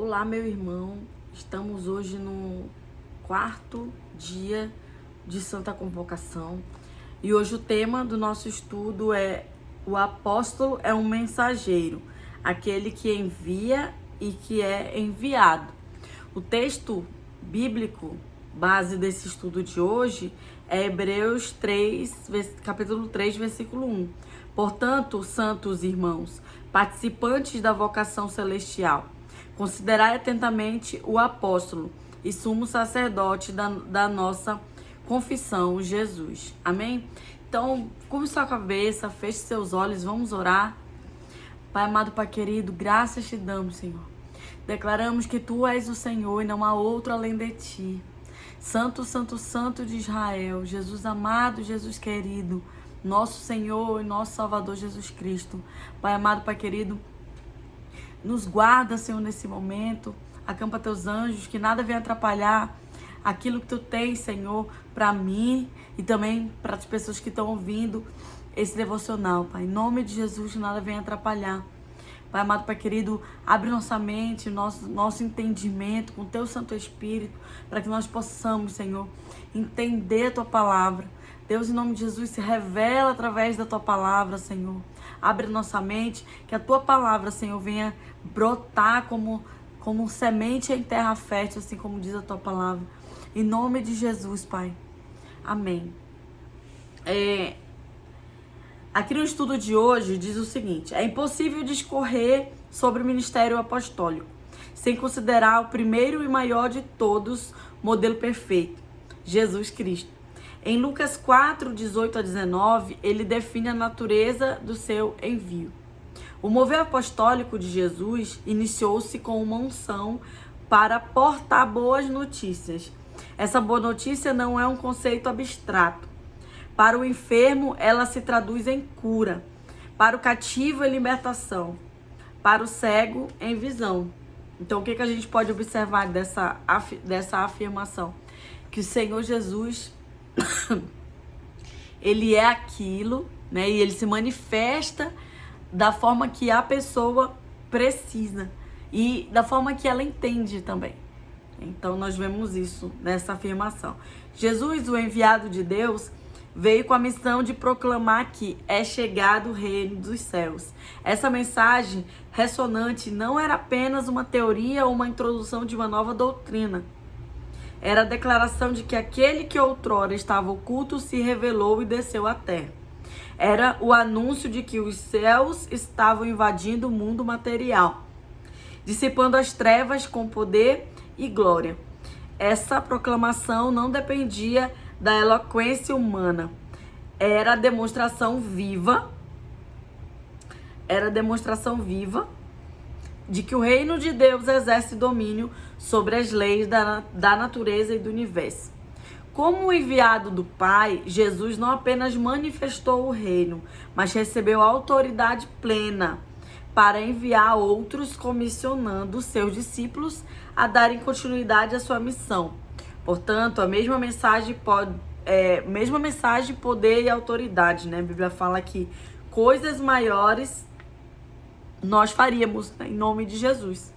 Olá, meu irmão. Estamos hoje no quarto dia de Santa Convocação e hoje o tema do nosso estudo é: o apóstolo é um mensageiro, aquele que envia e que é enviado. O texto bíblico base desse estudo de hoje é Hebreus 3, capítulo 3, versículo 1. Portanto, santos irmãos, participantes da vocação celestial, considerai atentamente o apóstolo e sumo sacerdote da nossa confissão, Jesus. Amém? Então, curve sua cabeça, feche seus olhos, vamos orar. Pai amado, Pai querido, graças te damos, Senhor. Declaramos que Tu és o Senhor e não há outro além de Ti. Santo, Santo, Santo de Israel, Jesus amado, Jesus querido, nosso Senhor e nosso Salvador Jesus Cristo. Pai amado, Pai querido, nos guarda, Senhor, nesse momento. Acampa Teus anjos, que nada venha atrapalhar aquilo que Tu tens, Senhor, para mim e também para as pessoas que estão ouvindo esse devocional, Pai. Em nome de Jesus, que nada venha atrapalhar. Pai amado, Pai querido, abre nossa mente, nosso entendimento com Teu Santo Espírito, para que nós possamos, Senhor, entender a Tua palavra. Deus, em nome de Jesus, se revela através da Tua palavra, Senhor. Abre nossa mente, que a Tua palavra, Senhor, venha brotar como semente em terra fértil, assim como diz a Tua palavra. Em nome de Jesus, Pai. Amém. Aqui no estudo de hoje diz o seguinte: é impossível discorrer sobre o ministério apostólico sem considerar o primeiro e maior de todos, modelo perfeito, Jesus Cristo. Em Lucas 4, 18 a 19, ele define a natureza do seu envio. O mover apostólico de Jesus iniciou-se com uma unção para portar boas notícias. Essa boa notícia não é um conceito abstrato. Para o enfermo, ela se traduz em cura. Para o cativo, em libertação. Para o cego, em visão. Então, o que a gente pode observar dessa afirmação? Que o Senhor Jesus, Ele é aquilo, né? E Ele se manifesta da forma que a pessoa precisa. E da forma que ela entende também. Então, nós vemos isso nessa afirmação. Jesus, o enviado de Deus, veio com a missão de proclamar que é chegado o reino dos céus. Essa mensagem ressonante não era apenas uma teoria ou uma introdução de uma nova doutrina. Era a declaração de que aquele que outrora estava oculto se revelou e desceu à terra. Era o anúncio de que os céus estavam invadindo o mundo material, dissipando as trevas com poder e glória. Essa proclamação não dependia da eloquência humana. Era a demonstração viva de que o reino de Deus exerce domínio sobre as leis da natureza e do universo. Como enviado do Pai, Jesus não apenas manifestou o reino, mas recebeu autoridade plena para enviar outros, comissionando seus discípulos a darem continuidade à sua missão. Portanto, a mesma mensagem, poder e autoridade, né? A Bíblia fala que coisas maiores nós faríamos, né, em nome de Jesus.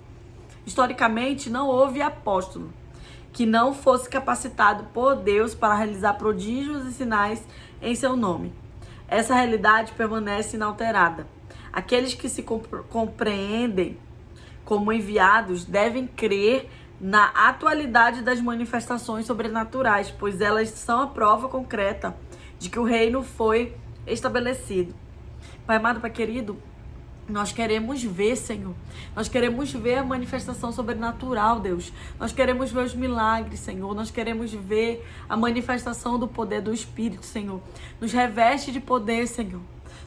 Historicamente, não houve apóstolo que não fosse capacitado por Deus para realizar prodígios e sinais em seu nome. Essa realidade permanece inalterada. Aqueles que se compreendem como enviados devem crer na atualidade das manifestações sobrenaturais, pois elas são a prova concreta de que o reino foi estabelecido. Pai amado, Pai querido, nós queremos ver, Senhor. Nós queremos ver a manifestação sobrenatural, Deus. Nós queremos ver os milagres, Senhor. Nós queremos ver a manifestação do poder do Espírito, Senhor. Nos reveste de poder, Senhor.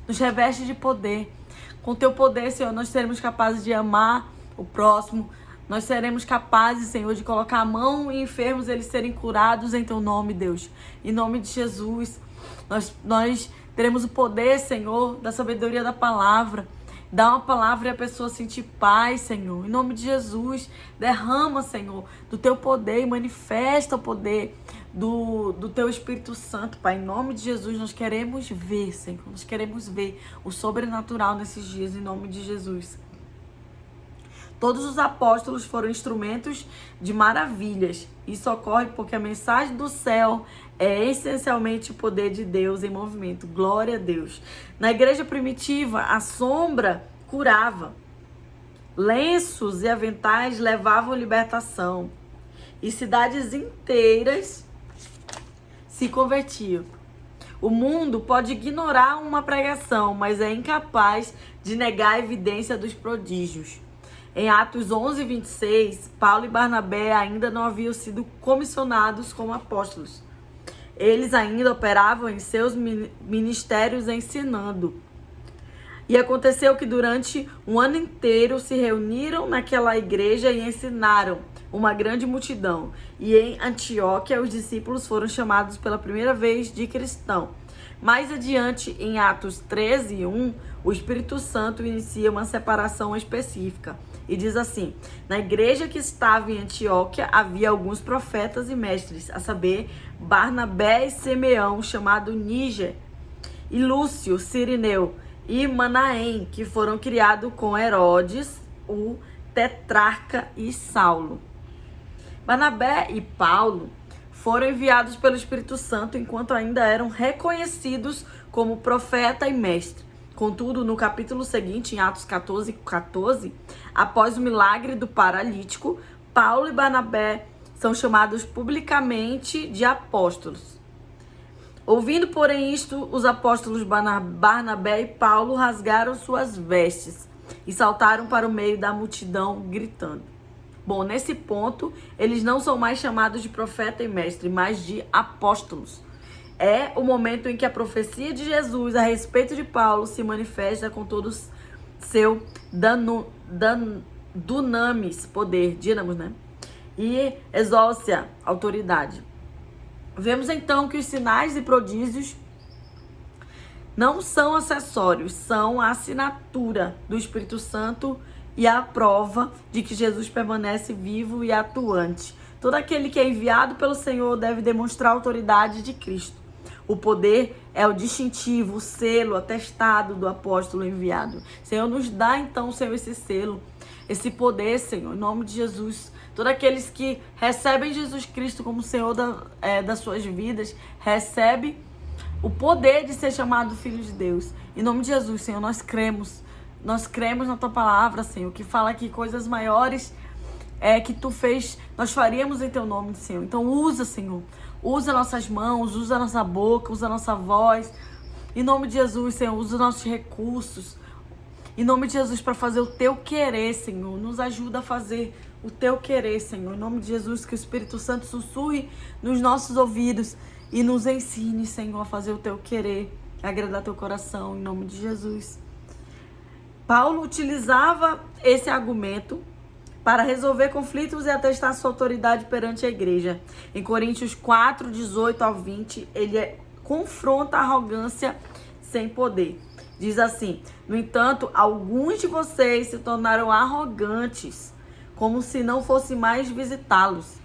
Nos reveste de poder. Com Teu poder, Senhor, nós seremos capazes de amar o próximo. Nós seremos capazes, Senhor, de colocar a mão em enfermos, eles serem curados em Teu nome, Deus. Em nome de Jesus. Nós teremos o poder, Senhor, da sabedoria da palavra. Dá uma palavra e a pessoa sentir paz, Senhor. Em nome de Jesus, derrama, Senhor, do Teu poder e manifesta o poder do Teu Espírito Santo, Pai. Em nome de Jesus, nós queremos ver, Senhor. Nós queremos ver o sobrenatural nesses dias, em nome de Jesus. Todos os apóstolos foram instrumentos de maravilhas. Isso ocorre porque a mensagem do céu é essencialmente o poder de Deus em movimento. Glória a Deus. Na igreja primitiva, a sombra curava. Lenços e aventais levavam libertação. E cidades inteiras se convertiam. O mundo pode ignorar uma pregação, mas é incapaz de negar a evidência dos prodígios. Em Atos 11, 26, Paulo e Barnabé ainda não haviam sido comissionados como apóstolos. Eles ainda operavam em seus ministérios ensinando. E aconteceu que durante um ano inteiro se reuniram naquela igreja e ensinaram uma grande multidão. E em Antioquia os discípulos foram chamados pela primeira vez de cristão. Mais adiante, em Atos 13, 1, o Espírito Santo inicia uma separação específica. E diz assim: na igreja que estava em Antioquia havia alguns profetas e mestres, a saber, Barnabé e Simeão, chamado Níger, e Lúcio, Cirineu, e Manaém, que foram criados com Herodes, o tetrarca, e Saulo. Barnabé e Paulo foram enviados pelo Espírito Santo enquanto ainda eram reconhecidos como profeta e mestre. Contudo, no capítulo seguinte, em Atos 14, 14, após o milagre do paralítico, Paulo e Barnabé são chamados publicamente de apóstolos. Ouvindo, porém, isto, os apóstolos Barnabé e Paulo rasgaram suas vestes e saltaram para o meio da multidão, gritando. Bom, nesse ponto, eles não são mais chamados de profeta e mestre, mas de apóstolos. É o momento em que a profecia de Jesus a respeito de Paulo se manifesta com todo seu dunamis, poder, dínamos, né? E exócia, autoridade. Vemos então que os sinais e prodígios não são acessórios, são a assinatura do Espírito Santo e a prova de que Jesus permanece vivo e atuante. Todo aquele que é enviado pelo Senhor deve demonstrar a autoridade de Cristo. O poder é o distintivo, o selo, o atestado do apóstolo enviado. Senhor, nos dá então, Senhor, esse selo, esse poder, Senhor, em nome de Jesus. Todos aqueles que recebem Jesus Cristo como Senhor das suas vidas, recebem o poder de ser chamado filho de Deus. Em nome de Jesus, Senhor, nós cremos na tua palavra, Senhor, que fala que coisas maiores que tu fez, nós faríamos em teu nome, Senhor. Então usa, Senhor. Usa nossas mãos, usa nossa boca, usa nossa voz. Em nome de Jesus, Senhor, usa nossos recursos. Em nome de Jesus, para fazer o teu querer, Senhor. Nos ajuda a fazer o teu querer, Senhor. Em nome de Jesus, que o Espírito Santo sussurre nos nossos ouvidos e nos ensine, Senhor, a fazer o teu querer, agradar teu coração, em nome de Jesus. Paulo utilizava esse argumento para resolver conflitos e atestar sua autoridade perante a igreja. Em Coríntios 4, 18 ao 20, ele confronta a arrogância sem poder. Diz assim: no entanto, alguns de vocês se tornaram arrogantes, como se não fosse mais visitá-los.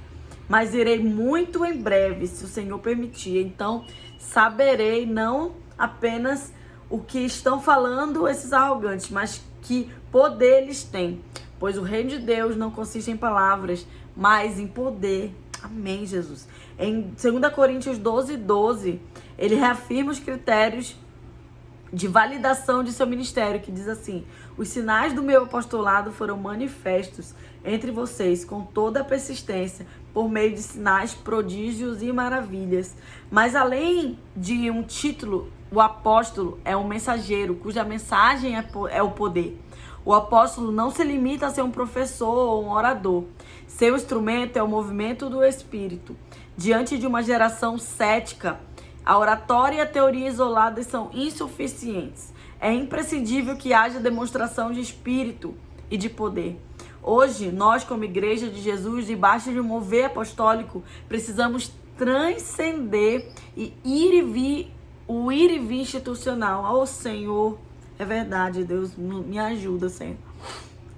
Mas irei muito em breve, se o Senhor permitir. Então, saberei não apenas o que estão falando esses arrogantes, mas que poder eles têm. Pois o reino de Deus não consiste em palavras, mas em poder. Amém, Jesus. Em 2 Coríntios 12, 12, ele reafirma os critérios de validação de seu ministério, que diz assim: os sinais do meu apostolado foram manifestos entre vocês com toda a persistência, por meio de sinais, prodígios e maravilhas. Mas além de um título, o apóstolo é um mensageiro, cuja mensagem é o poder. O apóstolo não se limita a ser um professor ou um orador. Seu instrumento é o movimento do Espírito. Diante de uma geração cética, a oratória e a teoria isoladas são insuficientes. É imprescindível que haja demonstração de espírito e de poder. Hoje, nós, como Igreja de Jesus, debaixo de um mover apostólico, precisamos transcender e o ir e vir institucional. Ô Senhor, é verdade, Deus, me ajuda, Senhor.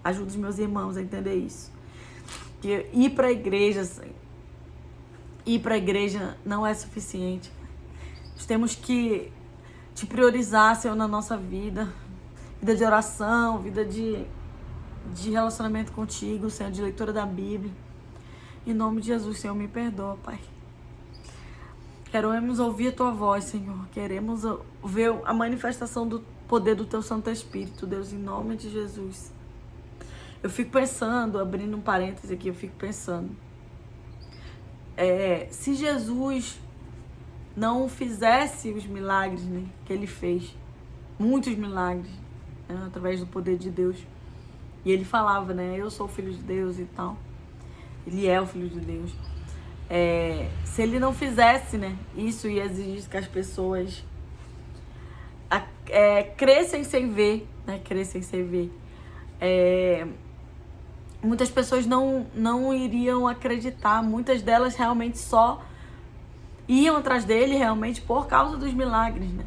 Ajuda os meus irmãos a entender isso. Que ir para a igreja, Senhor, ir para a igreja não é suficiente. Nós temos que te priorizar, Senhor, na nossa vida. Vida de oração, vida de de relacionamento contigo, Senhor, de leitura da Bíblia. Em nome de Jesus, Senhor, me perdoa, Pai. Queremos ouvir a Tua voz, Senhor. Queremos ver a manifestação do poder do Teu Santo Espírito, Deus, em nome de Jesus. Eu fico pensando, abrindo um parêntese aqui, eu fico pensando. Se Jesus não fizesse os milagres, né, que Ele fez, muitos milagres, né, através do poder de Deus. E Ele falava, né, eu sou o Filho de Deus e tal. Ele é o Filho de Deus. Se Ele não fizesse, né, isso, ia exigir que as pessoas crescem sem ver, né, crescem sem ver. Muitas pessoas não iriam acreditar, muitas delas realmente só iam atrás dele realmente por causa dos milagres, né?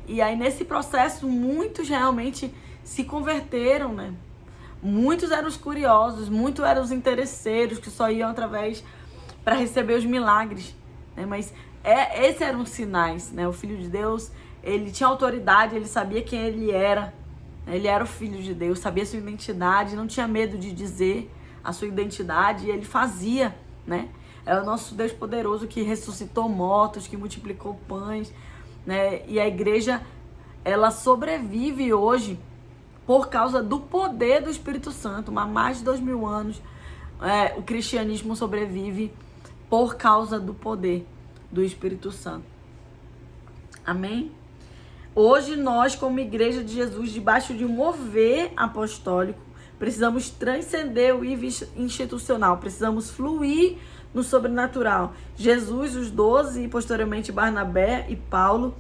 E aí nesse processo muitos realmente se converteram, né? Muitos eram os curiosos, muitos eram os interesseiros que só iam através para receber os milagres, né? Mas esses eram os sinais, né? O Filho de Deus, ele tinha autoridade, ele sabia quem ele era. Ele era o Filho de Deus, sabia a sua identidade, não tinha medo de dizer a sua identidade, e ele fazia, né? É o nosso Deus poderoso que ressuscitou mortos, que multiplicou pães, né? E a igreja, ela sobrevive hoje por causa do poder do Espírito Santo. Há mais de 2000 anos, o cristianismo sobrevive por causa do poder do Espírito Santo. Amém? Hoje nós, como Igreja de Jesus, debaixo de um mover apostólico, precisamos transcender o institucional, precisamos fluir no sobrenatural. Jesus, os 12 e posteriormente Barnabé e Paulo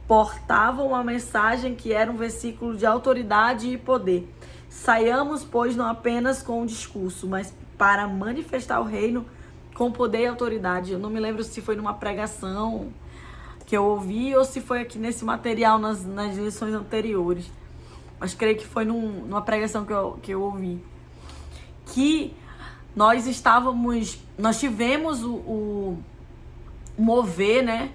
portavam uma mensagem que era um versículo de autoridade e poder. Saiamos, pois, não apenas com o discurso, mas para manifestar o reino com poder e autoridade. Eu não me lembro se foi numa pregação que eu ouvi ou se foi aqui nesse material nas lições anteriores. Mas creio que foi numa pregação que eu ouvi. Que nós tivemos o mover, né?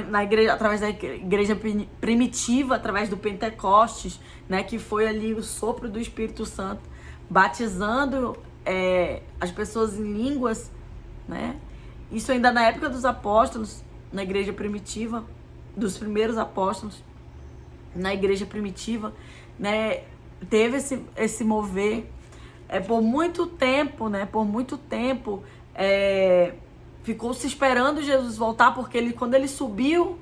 Na igreja, através da igreja primitiva, através do Pentecostes, né? Que foi ali o sopro do Espírito Santo, batizando as pessoas em línguas, né? Isso ainda na época dos apóstolos, na igreja primitiva, dos primeiros apóstolos, na igreja primitiva, né, teve esse mover. Por muito tempo, né, ficou se esperando Jesus voltar, porque quando ele subiu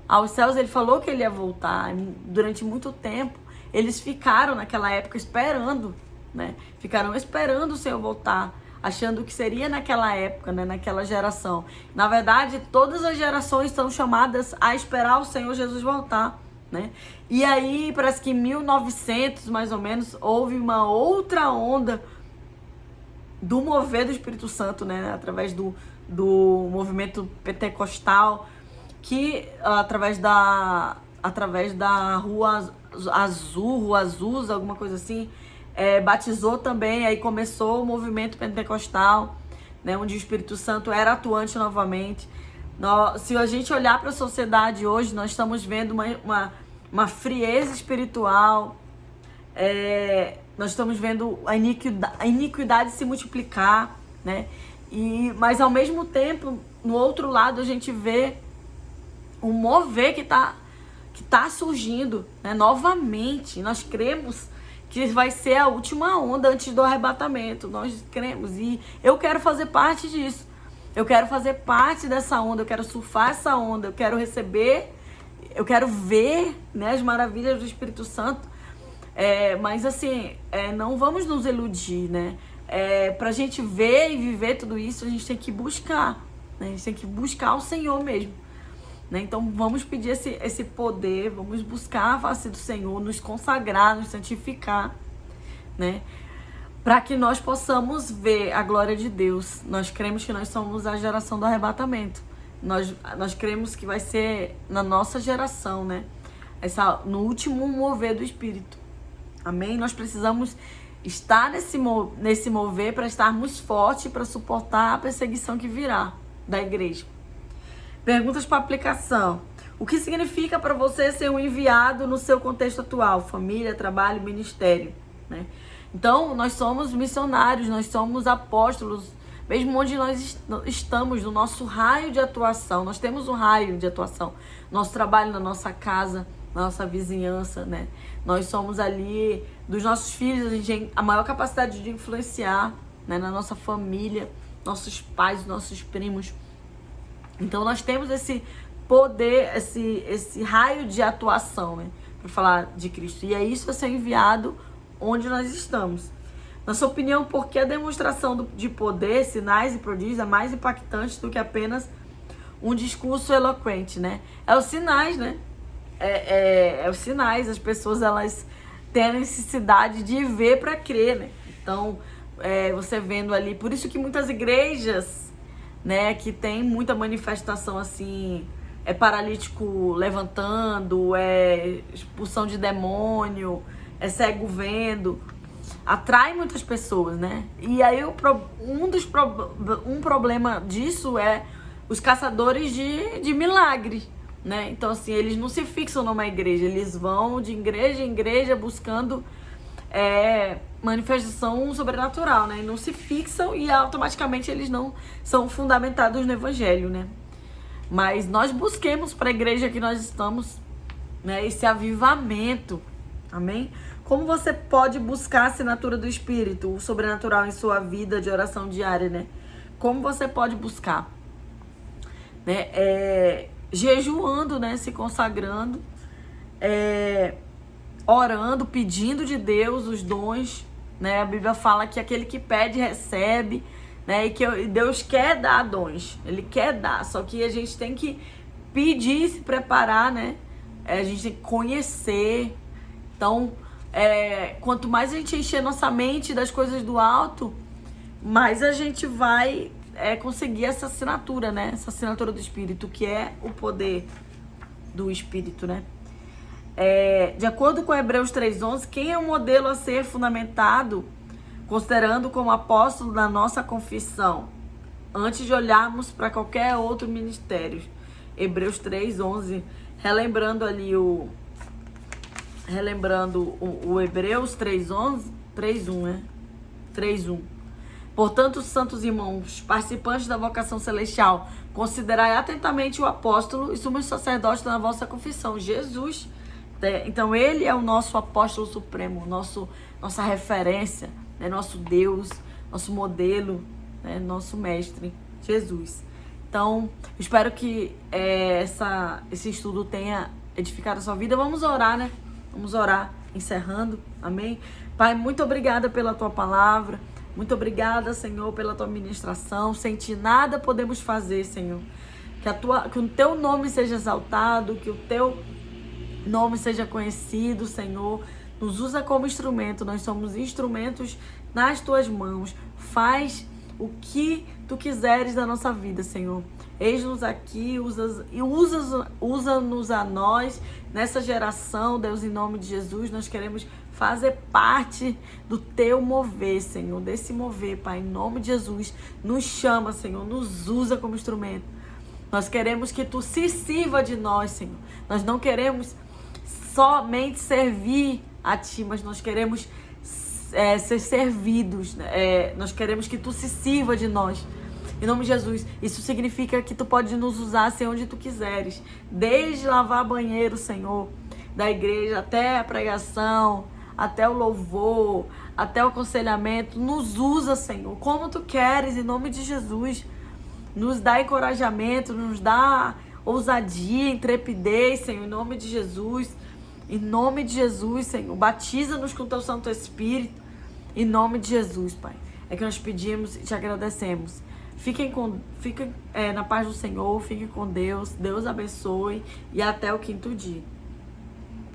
aos céus, ele falou que ele ia voltar. Durante muito tempo, eles ficaram naquela época esperando, né, ficaram esperando o Senhor voltar, achando que seria naquela época, né, naquela geração. Na verdade, todas as gerações são chamadas a esperar o Senhor Jesus voltar, né? E aí, parece que em 1900, mais ou menos, houve uma outra onda do mover do Espírito Santo, né, através do movimento pentecostal, que através da Rua Azusa, alguma coisa assim, batizou também. Aí começou o movimento pentecostal, né, onde o Espírito Santo era atuante novamente. Se a gente olhar para a sociedade hoje, nós estamos vendo uma frieza espiritual, nós estamos vendo a iniquidade se multiplicar, né? Mas ao mesmo tempo, no outro lado, a gente vê um mover que tá surgindo, né, novamente. Nós cremos que vai ser a última onda antes do arrebatamento. Nós cremos, e eu quero fazer parte disso. Eu quero fazer parte dessa onda, eu quero surfar essa onda, eu quero receber, eu quero ver, né, as maravilhas do Espírito Santo. Mas assim, não vamos nos iludir, né? Pra gente ver e viver tudo isso, a gente tem que buscar, né? A gente tem que buscar o Senhor mesmo, né? Então vamos pedir esse poder, vamos buscar a face do Senhor, nos consagrar, nos santificar, né? Para que nós possamos ver a glória de Deus. Nós cremos que nós somos a geração do arrebatamento. Nós cremos que vai ser na nossa geração, né? No último mover do Espírito. Amém? Nós precisamos estar nesse mover para estarmos fortes, para suportar a perseguição que virá da igreja. Perguntas para aplicação. O que significa para você ser um enviado no seu contexto atual? Família, trabalho, ministério, né? Então, nós somos missionários, nós somos apóstolos, mesmo onde nós estamos, no nosso raio de atuação. Nós temos um raio de atuação. Nosso trabalho na nossa casa, na nossa vizinhança, né? Nós somos ali, dos nossos filhos, a gente tem a maior capacidade de influenciar, né? Na nossa família, nossos pais, nossos primos. Então, nós temos esse poder, esse raio de atuação, né? Para falar de Cristo. E é isso a ser enviado onde nós estamos. Na sua opinião, por que a demonstração de poder, sinais e prodígios é mais impactante do que apenas um discurso eloquente, né? É os sinais, né? É os sinais. As pessoas, elas têm a necessidade de ver para crer, né? Então, você vendo ali... Por isso que muitas igrejas, né, que tem muita manifestação assim... paralítico levantando, expulsão de demônio, cego vendo, atrai muitas pessoas, né? E aí um problema disso é os caçadores de milagre, né? Então, assim, eles não se fixam numa igreja, eles vão de igreja em igreja buscando manifestação sobrenatural, né? E não se fixam e automaticamente eles não são fundamentados no evangelho, né? Mas nós busquemos para a igreja que nós estamos, né, esse avivamento, amém? Como você pode buscar a assinatura do Espírito, o sobrenatural em sua vida de oração diária, né? Como você pode buscar? Né? Jejuando, né? Se consagrando, orando, pedindo de Deus os dons, né? A Bíblia fala que aquele que pede, recebe, né? E que Deus quer dar dons, Ele quer dar, só que a gente tem que pedir, se preparar, né? A gente tem que conhecer. Então, quanto mais a gente encher nossa mente das coisas do alto, mais a gente vai conseguir essa assinatura, né? Essa assinatura do Espírito, que é o poder do Espírito, né? De acordo com Hebreus 3:11, quem é o modelo a ser fundamentado, considerando como apóstolo da nossa confissão, antes de olharmos para qualquer outro ministério? Hebreus 3:11, relembrando ali o Hebreus 3:1, né? 3:1. Portanto, santos irmãos, participantes da vocação celestial, considerai atentamente o apóstolo e sumo sacerdote da vossa confissão, Jesus. Então, ele é o nosso apóstolo supremo, nossa referência, né? Nosso Deus, nosso modelo, né? Nosso mestre, Jesus. Então, espero que esse estudo tenha edificado a sua vida. Vamos orar, né? Vamos orar, encerrando. Amém? Pai, muito obrigada pela tua palavra. Muito obrigada, Senhor, pela tua ministração. Sem ti nada podemos fazer, Senhor. Que o teu nome seja exaltado, que o teu nome seja conhecido, Senhor. Nos usa como instrumento. Nós somos instrumentos nas tuas mãos. Faz o que tu quiseres da nossa vida, Senhor. Eis-nos aqui, usa-nos a nós nessa geração, Deus, em nome de Jesus. Nós queremos fazer parte do teu mover, Senhor, desse mover, Pai, em nome de Jesus. Nos chama, Senhor, nos usa como instrumento. Nós queremos que tu se sirva de nós, Senhor. Nós não queremos somente servir a ti, mas nós queremos ser servidos. Nós queremos que tu se sirva de nós. Em nome de Jesus, isso significa que tu pode nos usar assim onde tu quiseres. Desde lavar banheiro, Senhor, da igreja, até a pregação, até o louvor, até o aconselhamento. Nos usa, Senhor, como tu queres, em nome de Jesus. Nos dá encorajamento, nos dá ousadia, intrepidez, Senhor, em nome de Jesus. Em nome de Jesus, Senhor, batiza-nos com teu Santo Espírito. Em nome de Jesus, Pai. É que nós pedimos e te agradecemos. Fiquem na paz do Senhor, fiquem com Deus. Deus abençoe e até o quinto dia.